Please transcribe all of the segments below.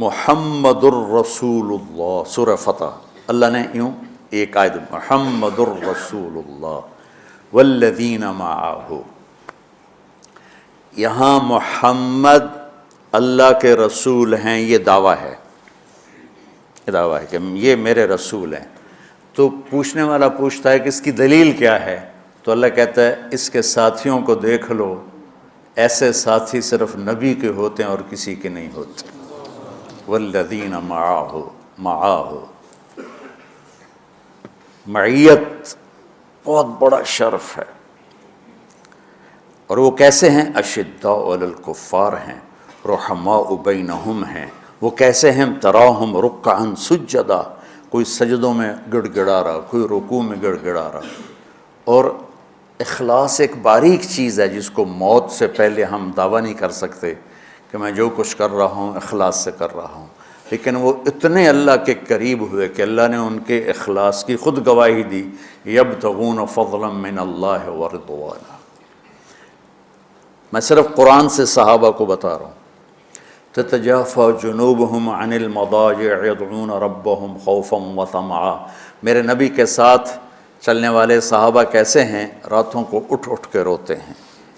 محمد الرسول اللہ، سورہ فتح، اللہ نے یوں ایک آیت محمد الرسول اللہ والذین معہ، یہاں محمد اللہ کے رسول ہیں، یہ دعویٰ ہے، یہ دعویٰ ہے کہ یہ میرے رسول ہیں۔ تو پوچھنے والا پوچھتا ہے کہ اس کی دلیل کیا ہے؟ تو اللہ کہتا ہے اس کے ساتھیوں کو دیکھ لو، ایسے ساتھی صرف نبی کے ہوتے ہیں اور کسی کے نہیں ہوتے۔ والذین معہ، معیت بہت بڑا شرف ہے۔ اور وہ کیسے ہیں؟ اشداء علی الکفار ہیں، رحماء بینہم ہیں۔ وہ کیسے ہیں؟ تراہم رکعا سجدا، کوئی سجدوں میں گڑ گڑا رہا، کوئی رکوع میں گڑ گڑا رہا۔ اور اخلاص ایک باریک چیز ہے جس کو موت سے پہلے ہم دعویٰ نہیں کر سکتے کہ میں جو کچھ کر رہا ہوں اخلاص سے کر رہا ہوں، لیکن وہ اتنے اللہ کے قریب ہوئے کہ اللہ نے ان کے اخلاص کی خود گواہی دی، یبتغون فضلا من اللہ ورضوانا۔ میں صرف قرآن سے صحابہ کو بتا رہا ہوں۔ تتجافى جنوبهم عن المضاجع يدعون ربهم خوفا وطمعا، میرے نبی کے ساتھ چلنے والے صحابہ کیسے ہیں؟ راتوں کو اٹھ اٹھ کے روتے ہیں،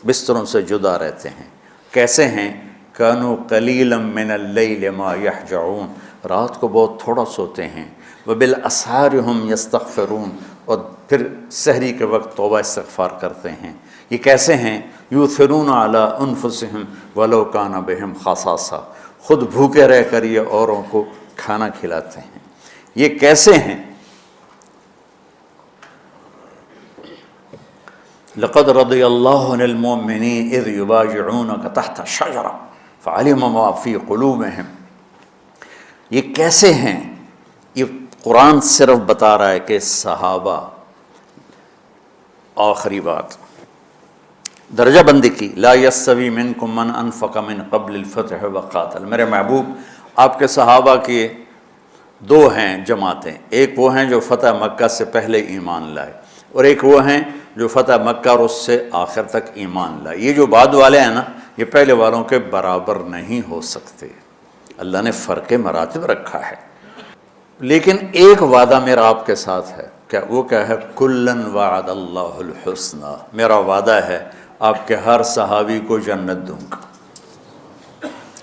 بستروں سے جدا رہتے ہیں۔ کیسے ہیں؟ كانوا قليلا من الليل ما يهجعون، رات کو بہت تھوڑا سوتے ہیں۔ وبالاسحار هم يستغفرون، اور پھر سحری کے وقت توبہ استغفار کرتے ہیں۔ یہ کیسے ہیں؟ یؤثرون علی انفسہم ولو کان بہم خصاصہ، خود بھوکے رہ کر یہ اوروں کو کھانا کھلاتے ہیں۔ یہ کیسے ہیں؟ لقد رضی اللہ عن المؤمنین اذ یبایعونک تحت الشجرہ فعلم ما فی قلوبہم۔ یہ کیسے ہیں؟ یہ قرآن صرف بتا رہا ہے کہ صحابہ، آخری بات درجہ بندی کی، لا یستوی منکم من انفق من قبل الفتح وقاتل، میرے محبوب آپ کے صحابہ کے دو ہیں جماعتیں، ایک وہ ہیں جو فتح مکہ سے پہلے ایمان لائے، اور ایک وہ ہیں جو فتح مکہ اور اس سے آخر تک ایمان لائے۔ یہ جو بعد والے ہیں نا، یہ پہلے والوں کے برابر نہیں ہو سکتے، اللہ نے فرق مراتب رکھا ہے۔ لیکن ایک وعدہ میرا آپ کے ساتھ ہے، کیا وہ کیا ہے؟ کلن وعد اللہ الحسنی، میرا وعدہ ہے آپ کے ہر صحابی کو جنت دوں گا،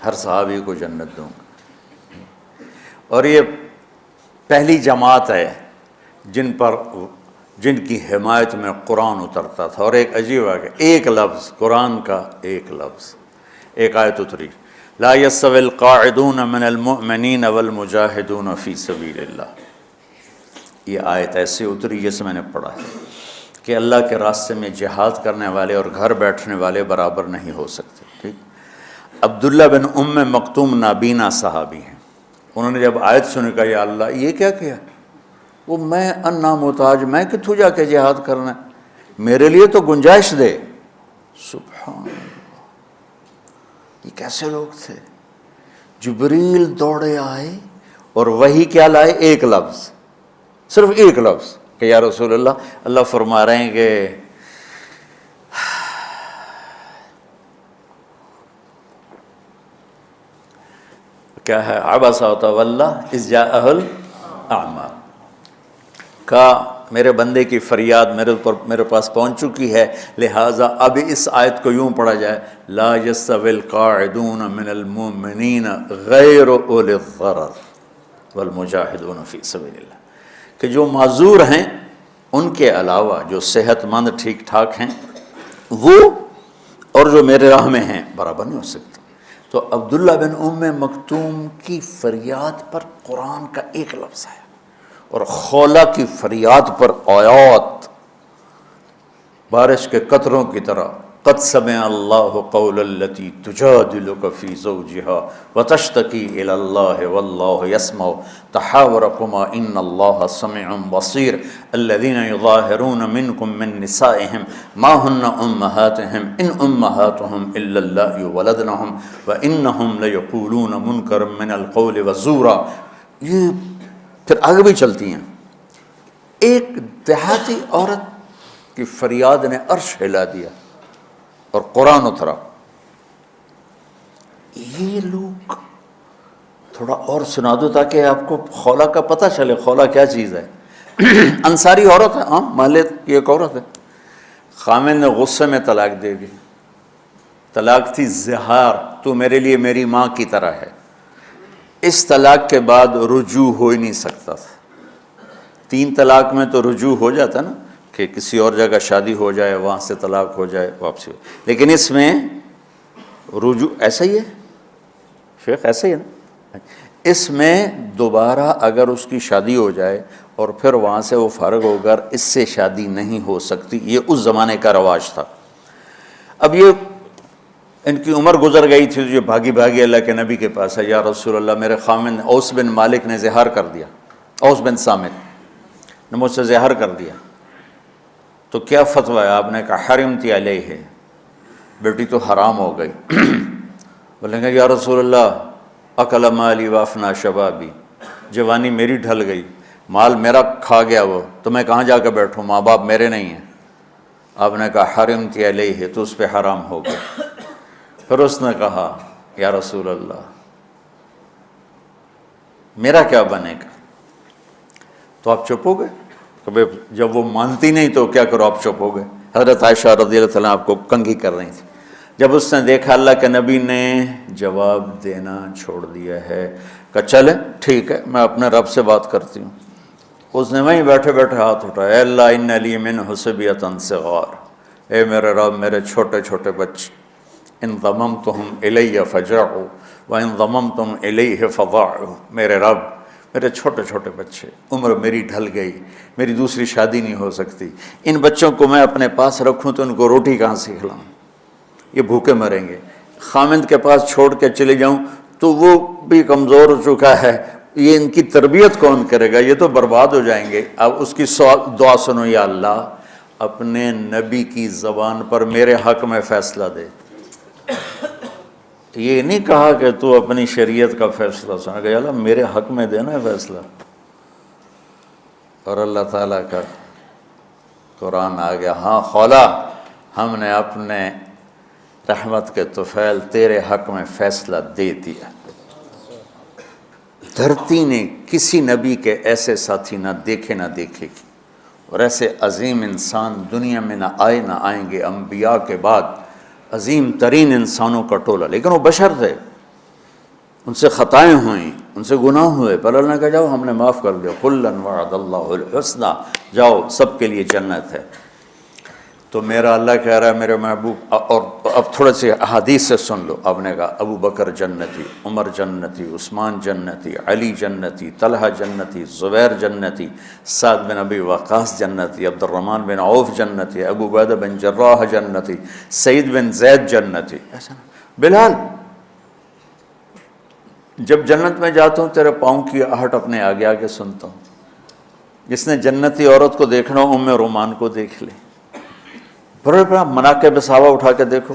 ہر صحابی کو جنت دوں گا۔ اور یہ پہلی جماعت ہے جن کی حمایت میں قرآن اترتا تھا۔ اور ایک عجیب ہے کہ ایک لفظ قرآن کا، ایک لفظ، ایک آیت اتری، لا یستوی القاعدون من المؤمنین والمجاہدون فی سبیل اللہ۔ یہ آیت ایسے اتری جیسے میں نے پڑھا ہے کہ اللہ کے راستے میں جہاد کرنے والے اور گھر بیٹھنے والے برابر نہیں ہو سکتے۔ ٹھیک، عبداللہ بن ام مکتوم نابینا صحابی ہیں، انہوں نے جب آیت سنی کہا یا اللہ یہ کیا کیا؟ وہ میں انا محتاج، میں کتوں جا کے جہاد کرنا ہے، میرے لیے تو گنجائش دے۔ سبحان اللہ، یہ کیسے لوگ تھے؟ جبریل دوڑے آئے اور وہی کیا لائے؟ ایک لفظ، صرف ایک لفظ کہ یا رسول اللہ، اللہ فرما رہے ہیں کہ کیا ہے؟ عبس وتولی اذ جاءہ الاعمی، کا میرے بندے کی فریاد میرے پاس پہنچ چکی ہے، لہٰذا اب اس آیت کو یوں پڑھا جائے، لا یستوی القاعدون من المؤمنین غیر اولی الضرر والمجاہدون فی سبیل اللہ، کہ جو معذور ہیں ان کے علاوہ جو صحت مند ٹھیک ٹھاک ہیں وہ اور جو میرے راہ میں ہیں برابر نہیں ہو سکتے۔ تو عبداللہ بن ام مکتوم کی فریاد پر قرآن کا ایک لفظ ہے، اور خولہ کی فریاد پر آیات بارش کے قطروں کی طرح، قد سمع اللہ قول التی تجادلک فی زوجہا وتشتکی الی اللہ واللہ یسمع تحاورکما ان اللہ سمیع بصیر الذین یظاہرون منکم من نسائہم ما ہن امہاتہم ان امہاتہم الا اللہ ولدنہم وانہم لیقولون منکرا من القول وزورا۔ یہ پھر آگے بھی چلتی ہیں۔ ایک دیہاتی عورت کی فریاد نے عرش ہلا دیا اور قرآن اترا۔ یہ لوگ تھوڑا اور سنا دو تاکہ آپ کو خولا کا پتہ چلے، خولا کیا چیز ہے۔ انصاری عورت ہے، ہاں محلے کی ایک عورت ہے، خامن نے غصے میں طلاق دے دی، طلاق تھی زہار، تو میرے لیے میری ماں کی طرح ہے۔ اس طلاق کے بعد رجوع ہو ہی نہیں سکتا تھا۔ 3 طلاق میں تو رجوع ہو جاتا نا، کہ کسی اور جگہ شادی ہو جائے، وہاں سے طلاق ہو جائے، واپسی ہو، لیکن اس میں رجوع ایسا ہی ہے شیخ، ایسا ہی ہے نا، اس میں دوبارہ اگر اس کی شادی ہو جائے اور پھر وہاں سے وہ فارغ ہو کر اس سے شادی نہیں ہو سکتی، یہ اس زمانے کا رواج تھا۔ اب یہ ان کی عمر گزر گئی تھی، جو بھاگی بھاگی اللہ کے نبی کے پاس ہے، یا رسول اللہ میرے خامن اوس بن مالک نے زہار کر دیا، اوس بن صامت نے مجھ سے زہار کر دیا، تو کیا فتویٰ ہے؟ آپ نے کہا حرمتی علیہ ہے، بیٹی تو حرام ہو گئی۔ بولیں گے یا رسول اللہ اکل مالی وافنا شبابی، جوانی میری ڈھل گئی، مال میرا کھا گیا وہ، تو میں کہاں جا کے بیٹھوں، ماں باپ میرے نہیں ہیں۔ آپ نے کہا حرمتی علیہ ہے، تو اس پہ حرام ہو گیا۔ پھر اس نے کہا یا رسول اللہ میرا کیا بنے گا؟ تو آپ چپ ہو گئے، کہ جب وہ مانتی نہیں تو کیا کرو، آپ چپ ہو گئے۔ حضرت عائشہ رضی اللہ عنہ آپ کو کنگھی کر رہی تھی، جب اس نے دیکھا اللہ کے نبی نے جواب دینا چھوڑ دیا ہے، کہا چلے ٹھیک ہے میں اپنے رب سے بات کرتی ہوں۔ اس نے وہیں بیٹھے بیٹھے ہاتھ اٹھایا، اے اللہ ان لی من حسبیۃ صغار، اے میرے رب میرے چھوٹے چھوٹے بچے، ان ضممتہم الی فجعوا وان ضممتم الیہ فضاعوا، میرے رب میرے چھوٹے چھوٹے بچے، عمر میری ڈھل گئی، میری دوسری شادی نہیں ہو سکتی، ان بچوں کو میں اپنے پاس رکھوں تو ان کو روٹی کہاں سے کھلاؤں، یہ بھوکے مریں گے، خامند کے پاس چھوڑ کے چلے جاؤں تو وہ بھی کمزور ہو چکا ہے، یہ ان کی تربیت کون کرے گا، یہ تو برباد ہو جائیں گے۔ اب اس کی دعا سنو، یا اللہ اپنے نبی کی زبان پر میرے حق میں فیصلہ دے۔ یہ نہیں کہا کہ تو اپنی شریعت کا فیصلہ سنا، کہ اللہ میرے حق میں دینا ہے فیصلہ۔ اور اللہ تعالیٰ کا قرآن آ گیا، ہاں خولا ہم نے اپنے رحمت کے طفیل تیرے حق میں فیصلہ دے دیا۔ دھرتی نے کسی نبی کے ایسے ساتھی نہ دیکھے نہ دیکھے گی، اور ایسے عظیم انسان دنیا میں نہ آئے نہ آئیں گے، انبیاء کے بعد عظیم ترین انسانوں کا ٹولہ، لیکن وہ بشر تھے، ان سے خطائیں ہوئیں، ان سے گناہ ہوئے، پر اللہ نے کہا جاؤ ہم نے معاف کر دیا، کُلًا وعد اللہ الحسنى، جاؤ سب کے لیے جنت ہے۔ تو میرا اللہ کہہ رہا ہے میرے محبوب، اور اب تھوڑے سے احادیث سے سن لو۔ آپ نے کہا ابو بکر جنتی، عمر جنتی، عثمان جنتی، علی جنتی، طلحہ جنتی، زبیر جنتی، سعد بن ابی وقاص جنتی، عبد الرحمن بن عوف جنتی، ابو عبیدہ بن جراح جنتی، سعید بن زید جنتی، ایسا بلال جب جنت میں جاتا ہوں تیرے پاؤں کی آہٹ اپنے آگے آگے سنتا ہوں۔ جس نے جنتی عورت کو دیکھنا ہو ام رومان کو دیکھ لے، بڑے بڑا مناقب صحابہ اٹھا کے دیکھو۔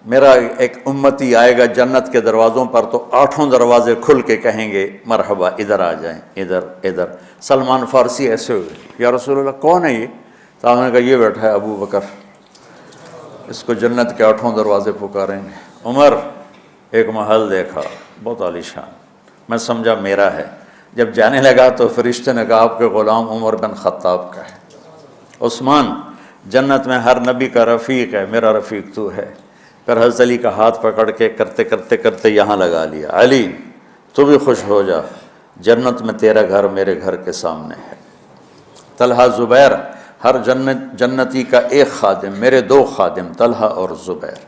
میرا ایک امتی آئے گا جنت کے دروازوں پر تو 8 دروازے کھل کے کہیں گے مرحبا ادھر آ جائیں، ادھر ادھر۔ سلمان فارسی ایسے ہوئے، یا رسول اللہ کون ہے یہ؟ تو آپ نے کہا یہ بیٹھا ہے ابو بکر، اس کو جنت کے 8 دروازے پکاریں گے۔ عمر ایک محل دیکھا بہت عالیشان، میں سمجھا میرا ہے، جب جانے لگا تو فرشتے نے کہا آپ کے غلام عمر بن خطاب کا ہے۔ عثمان جنت میں ہر نبی کا رفیق ہے، میرا رفیق تو ہے۔ پھر حضرت علی کا ہاتھ پکڑ کے کرتے کرتے کرتے یہاں لگا لیا، علی تو بھی خوش ہو جا، جنت میں تیرا گھر میرے گھر کے سامنے ہے۔ طلحہ زبیر، ہر جنتی کا ایک خادم، میرے 2 خادم طلحہ اور زبیر۔